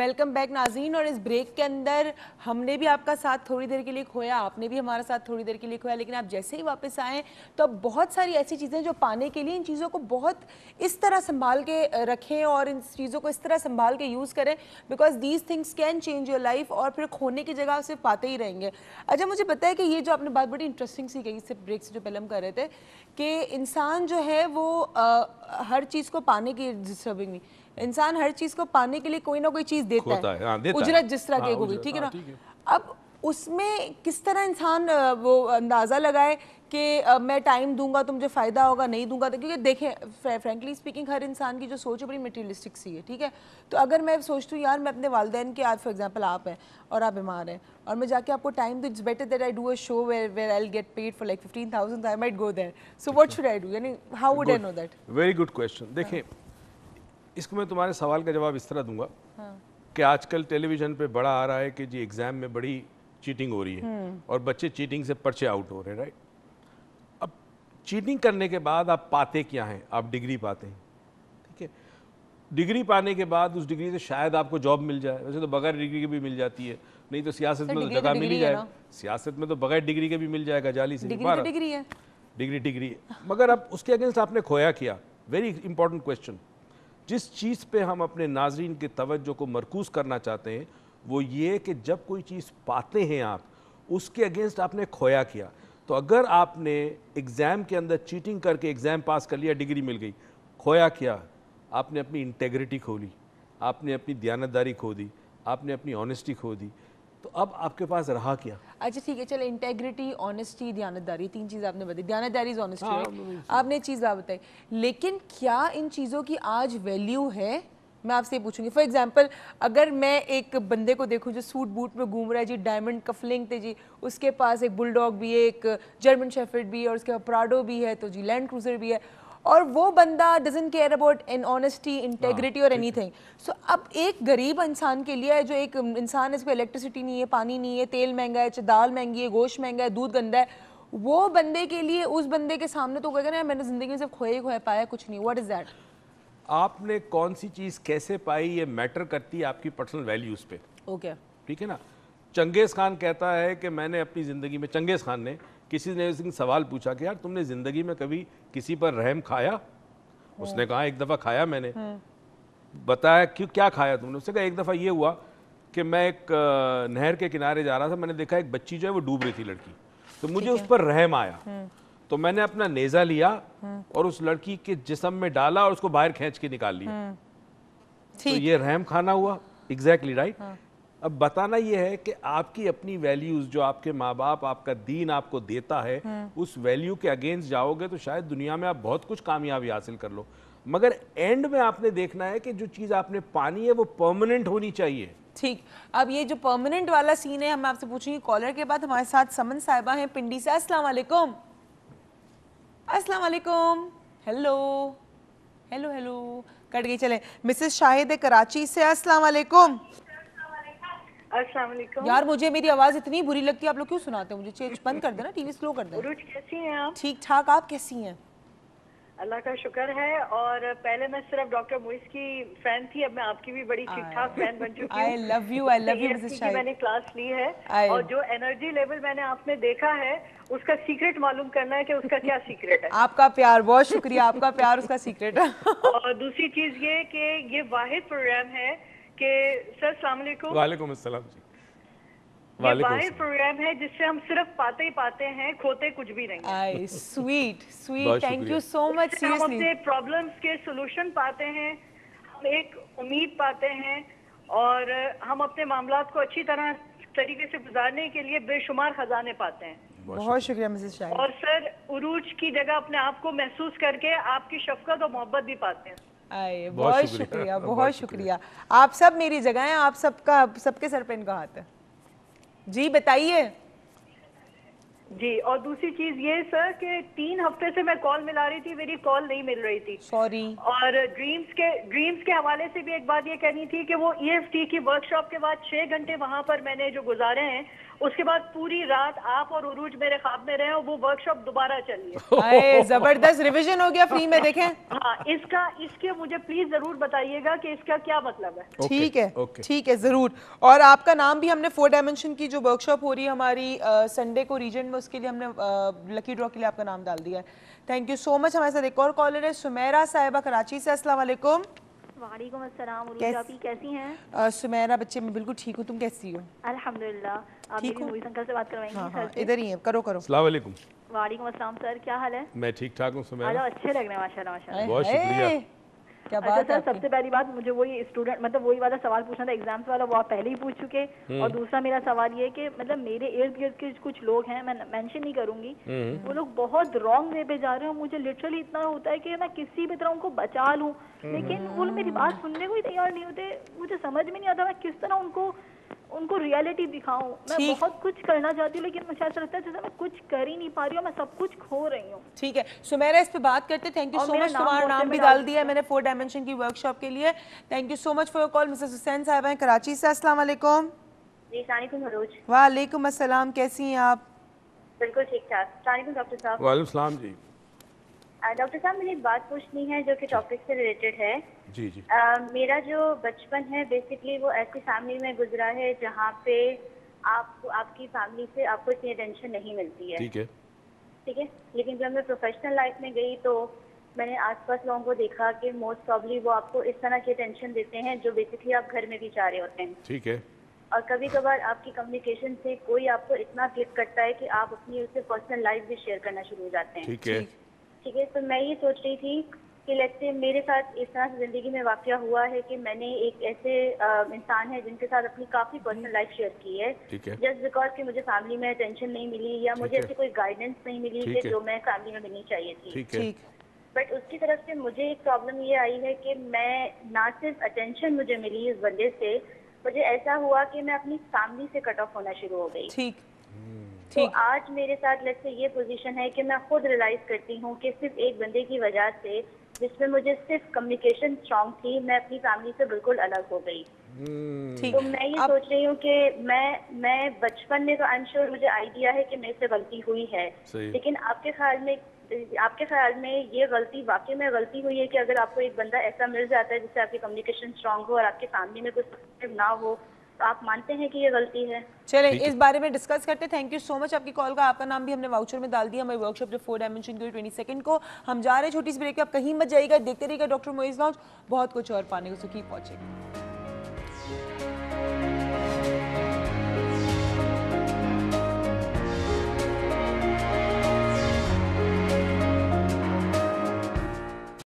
Welcome back नाज़रीन। और इस ब्रेक के अंदर हमने भी आपका साथ थोड़ी देर के लिए खोया, आपने भी हमारा साथ थोड़ी देर के लिए खोया, लेकिन आप जैसे ही वापस आए तो अब बहुत सारी ऐसी चीज़ें जो पाने के लिए, इन चीज़ों को बहुत इस तरह संभाल के रखें और इन चीज़ों को इस तरह संभाल के यूज़ करें, because these things can change your life. और फिर खोने की जगह सिर्फ पाते ही रहेंगे। अच्छा, मुझे पता है कि ये जो आपने बात बड़ी इंटरेस्टिंग सी कही इससे ब्रेक से जो पहले हम कर रहे थे कि इंसान जो है वो हर चीज़ को पाने की, डिस्टर्बिंग नहीं, इंसान हर चीज को पाने के लिए कोई ना कोई चीज देता है, उजरत जिस तरह की होगी, ठीक है ना। अब उसमें किस तरह इंसान वो अंदाजा लगाए कि मैं टाइम दूंगा तो मुझे फायदा होगा, नहीं दूंगा तो, क्योंकि देखें फ्रैंकली स्पीकिंग हर इंसान की जो सोच है बड़ी मटेरियलिस्टिक सी है, ठीक है। तो अगर मैं सोचती हूँ यार मैं अपने वालिदैन के, आज फॉर एग्जांपल आप हैं और आप बीमार हैं और मैं जाके आपको टाइम दूं, it's better that I do a show where I will get paid for like 15,000, I might go there. So what should I do, यानी how would I know that? Very good question. देखिए, इसको मैं तुम्हारे सवाल का जवाब इस तरह दूंगा कि आजकल टेलीविजन पे बड़ा आ रहा है कि जी एग्जाम में बड़ी चीटिंग हो रही है और बच्चे चीटिंग से पर्चे आउट हो रहे हैं, राइट। अब चीटिंग करने के बाद आप पाते क्या हैं? आप डिग्री पाते हैं, ठीक है। डिग्री पाने के बाद उस डिग्री से शायद आपको जॉब मिल जाए, वैसे तो बगैर डिग्री के भी मिल जाती है, नहीं तो सियासत में तो जगह मिल ही जाए, सियासत में तो बगैर डिग्री के भी मिल जाएगा, जाली से। डिग्री है, डिग्री है, मगर अब उसके अगेंस्ट आपने खोया किया। Very important question. जिस चीज़ पे हम अपने नाजरीन के तवज्जो को मरकूज़ करना चाहते हैं वो ये कि जब कोई चीज़ पाते हैं आप, उसके अगेंस्ट आपने खोया किया। तो अगर आपने एग्ज़ाम के अंदर चीटिंग करके एग्ज़ाम पास कर लिया, डिग्री मिल गई, खोया किया, आपने अपनी इंटेग्रिटी खो ली, आपने अपनी दयानतदारी खो दी, आपने अपनी ऑनेस्टी खो दी, तो अब आपके पास रहा क्या? अच्छा ठीक है, चलो इंटेग्रिटी, ऑनेस्टी, दयानतदारी, तीन चीज़ आपने बताई। दयानतदारी इज ऑनेस्टी, आपने चीज़ आप बताई, लेकिन क्या इन चीज़ों की आज वैल्यू है? मैं आपसे ये पूछूंगी, फॉर एग्जांपल अगर मैं एक बंदे को देखूं जो सूट बूट में घूम रहा है जी, डायमंड कफलिंग थे जी, उसके पास एक बुलडॉग भी है, एक जर्मन शेफर्ड भी है और उसके पास प्राडो भी है, तो जी लैंड क्रूजर भी है, और वो बंदा doesn't care about in honesty, integrity और एनीथिंग। सो अब एक गरीब इंसान के लिए, जो एक इंसान है जिसको इलेक्ट्रिसिटी नहीं है, पानी नहीं है, तेल महंगा है, दाल महंगी है, गोश्त महंगा है, दूध गंदा है, वो बंदे के लिए, उस बंदे के सामने तो कहेगा ना मैंने जिंदगी में सिर्फ खोया ही खोया, पाया कुछ नहीं। What is that? आपने कौन सी चीज़ कैसे पाई ये मैटर करती है आपकी पर्सनल वैल्यूज़ पे। ओके, ठीक है ना। चंगेज़ खान कहता है कि मैंने अपनी ज़िंदगी में, चंगेज़ खान ने, किसी ने उससे सवाल पूछा कि यार तुमने ज़िंदगी में कभी किसी पर रहम खाया? उसने कहा एक दफ़ा खाया मैंने। बताया क्यों, क्या खाया तुमने? उसने कहा एक दफ़ा ये हुआ कि मैं एक नहर के किनारे जा रहा था, मैंने देखा एक बच्ची जो है वो डूब रही थी, लड़की, तो मुझे उस पर रहम आया, तो मैंने अपना नेज़ा लिया और उस लड़की के जिस्म में डाला और उसको बाहर खींच के निकाल लिया। तो ये रहम खाना हुआ। Exactly right. अब बताना ये है कि आपकी अपनी वैल्यूज जो आपके माँ बाप, आपका दीन आपको देता है, उस वैल्यू के अगेंस्ट जाओगे तो शायद दुनिया में आप बहुत कुछ कामयाबी हासिल कर लो, मगर एंड में आपने देखना है कि जो चीज़ आपने पानी है वो परमानेंट होनी चाहिए। ठीक, अब ये जो परमानेंट वाला सीन है हम आपसे पूछेंगे कॉलर के बाद। हमारे साथ समन साहिबा हैं पिंडी से। अस्सलाम वालेकुम। अस्सलाम वालेकुम। हेलो हेलो हेलो, कट गई। चले मिसेस शाहिद है कराची से। अस्सलाम वालेकुम। अस्सलाम वालेकुम। यार मुझे मेरी आवाज़ इतनी बुरी लगती है, आप लोग क्यों सुनाते हैं मुझे? चेंज बंद कर देना, टीवी स्लो कर देना। उरूज कैसी हैं आप? ठीक ठाक, आप कैसी हैं? अल्लाह का शुक्र है। और पहले मैं सिर्फ डॉक्टर मुइस की फैन थी, अब मैं आपकी भी बड़ी ठीक ठाक फैन बन चुकी हूँ। I love you Mrs Shahid. मैंने क्लास ली है और जो एनर्जी लेवल मैंने आप में देखा है उसका सीक्रेट मालूम करना है कि उसका क्या सीक्रेट है। आपका प्यार, बहुत शुक्रिया, आपका प्यार उसका सीक्रेट है। और दूसरी चीज ये कि ये वाहिद प्रोग्राम है कि सर अस्सलाम वालेकुम। वालेकुम अस्सलाम जी। ये वाहिद प्रोग्राम है जिससे हम सिर्फ पाते ही पाते हैं, खोते कुछ भी नहीं। I sweet sweet, thank you so much. हम अपने प्रॉब्लम्स के सॉल्यूशन पाते हैं, हम एक उम्मीद पाते हैं और हम अपने मामलात को अच्छी तरह तरीके से गुजारने के लिए बेशुमार खजाने पाते हैं। बहुत शुक्रिया मिसेस शाहिद। और सर उरूज की जगह अपने आप को महसूस करके आपकी शफकत और मोहब्बत भी पाते हैं। आए बहुत शुक्रिया, बहुत शुक्रिया। आप सब मेरी जगह हैं, आप सबका, सबके सर पे इनका हाथ है। जी बताइए। जी, और दूसरी चीज ये सर कि 3 हफ्ते से मैं कॉल मिला रही थी, मेरी कॉल नहीं मिल रही थी। सॉरी। और ड्रीम्स के हवाले से भी एक बात ये कहनी थी कि वो EFT की वर्कशॉप के बाद 6 घंटे वहां पर मैंने जो गुजारे हैं उसके बाद पूरी रात आप और उरूज मेरे ख्वाब में रहे और वो वर्कशॉप दोबारा चली है। अरे जबरदस्त रिवीजन हो गया फ्री में, देखें। हाँ, इसके मुझे प्लीज जरूर बताइएगा कि इसका क्या मतलब है। ठीक है, ओके। ठीक है, जरूर। और आपका नाम भी हमने 4 डायमेंशन की जो वर्कशॉप हो रही है हमारी संडे को रीजन में, उसके लिए हमने लकी ड्रॉ के लिए आपका नाम डाल दिया है। Thank you so much. हमारे साथ एक और कॉलर है सुमेरा साहिबा कराची से। अस्सलाम वालेकुम। वालेकुम अस्सलाम। आप कैसी हैं? सुमेरा बच्चे मैं बिल्कुल ठीक हूँ, तुम कैसी हो? अल्हम्दुलिल्लाह। आप ठीक मेरी हो? मुईज़ अंकल से बात करवाएंगी? हाँ हाँ, सर से? इधर ही है, करो करो। अस्सलाम वालेकुम। वालेकुम अस्सलाम सर, क्या हाल है? मैं ठीक ठाक हूँ सुमेरा। आजा, अच्छे लग रहे हैं माशाल्लाह माशाल्लाह। बहुत शुक्रिया। क्या अच्छा बात है सर, सबसे पहली बात मुझे वही स्टूडेंट मतलब वही वाला सवाल पूछना था एग्जाम्स वाला, वो आप पहले ही पूछ चुके। और दूसरा मेरा सवाल ये है कि मतलब मेरे इर्द गिर्द के कुछ लोग हैं, मैं मेंशन नहीं करूंगी, वो लोग बहुत रॉन्ग वे पे जा रहे हैं। मुझे लिटरली इतना होता है कि मैं किसी भी तरह उनको बचा लूं, लेकिन वो लोग मेरी बात सुनने को ही तैयार नहीं होते। मुझे समझ में नहीं आता मैं किस तरह उनको रियलिटी दिखाऊं। मैं बहुत कुछ करना चाहती हूँ, लेकिन मुझे ऐसा लगता है जैसे मैं कुछ कर ही नहीं पा रही हूँ, मैं सब कुछ खो रही हूँ। ठीक है सुमेरा, इस पे बात करते। थैंक यू और सो मेरा मच। नाम तुम्हारा WhatsApp नाम भी में डाल डाल दिया है मैंने 4 डायमेंशन की वर्कशॉप के लिए। Thank you so much for your call. Mrs Hussain साहिबा हैं कराची से। अस्सलाम वालेकुम। जी सलाम रोज। वालेकुम अस्सलाम, कैसी हैं आप? बिल्कुल ठीक ठाक। सलाम डॉक्टर साहब। वालेकुम सलाम जी। डॉक्टर साहब मुझे एक बात पूछनी है जो कि टॉपिक से रिलेटेड है। जी जी। मेरा जो बचपन है बेसिकली वो ऐसी फैमिली में गुजरा है जहाँ पे आपको आपकी फैमिली से आपको इतनी अटेंशन नहीं मिलती है। ठीक है। ठीक है, लेकिन जब मैं प्रोफेशनल लाइफ में गई तो मैंने आसपास लोगों को देखा कि मोस्ट प्रॉब्ली वो आपको इस तरह की अटेंशन देते हैं जो बेसिकली आप घर में भी चाह रहे होते हैं। ठीक है। और कभी कभार आपकी कम्युनिकेशन से कोई आपको इतना क्लिक करता है कि आप अपनी उससे पर्सनल लाइफ भी शेयर करना शुरू हो जाते हैं। ठीक है। ठीक है, तो मैं ये सोच रही थी कि लेट्स से मेरे साथ इस तरह से जिंदगी में वाकया हुआ है कि मैंने एक ऐसे इंसान है जिनके साथ अपनी काफी पर्सनल लाइफ शेयर की है, ठीक है। जस्ट बिकॉज कि मुझे फैमिली में अटेंशन नहीं मिली या मुझे है। ऐसी कोई गाइडेंस नहीं मिली ठीक कि है। जो मैं फैमिली में मिलनी चाहिए थी। ठीक है। बट उसकी तरफ से मुझे एक प्रॉब्लम ये आई है कि मैं ना सिर्फ अटेंशन मुझे मिली इस वजह से, मुझे ऐसा हुआ कि मैं अपनी फैमिली से कट ऑफ होना शुरू हो गई। ठीक तो आज मेरे साथ लेट्स से ये पोजीशन है कि मैं खुद रियलाइज करती हूँ कि सिर्फ एक बंदे की वजह से, जिसमें मुझे सिर्फ कम्युनिकेशन स्ट्रांग थी, मैं अपनी फैमिली से बिल्कुल अलग हो गई। ठीक। तो मैं ये सोच रही हूँ कि मैं बचपन में तो आई एम श्योर मुझे आइडिया है कि मेरे से गलती हुई है, लेकिन आपके ख्याल में ये गलती वाकई में गलती हुई है कि अगर आपको एक बंदा ऐसा मिल जाता है जिससे आपकी कम्युनिकेशन स्ट्रांग हो और आपकी फैमिली में कुछ ना हो, तो आप मानते हैं कि ये गलती है? चलें इस बारे में डिस्कस करते। थैंक यू सो मच आपकी कॉल का। आपका नाम भी हमने वाउचर में डाल दिया। हमारी वर्कशॉप जो 4 डायमेंशन की 22 को हम जा रहे हैं छोटी सी ब्रेक पे। आप कहीं मत जाइएगा, देखते रहिएगा डॉक्टर मोइज लॉन्च, बहुत कुछ और पाने को। So keep watching.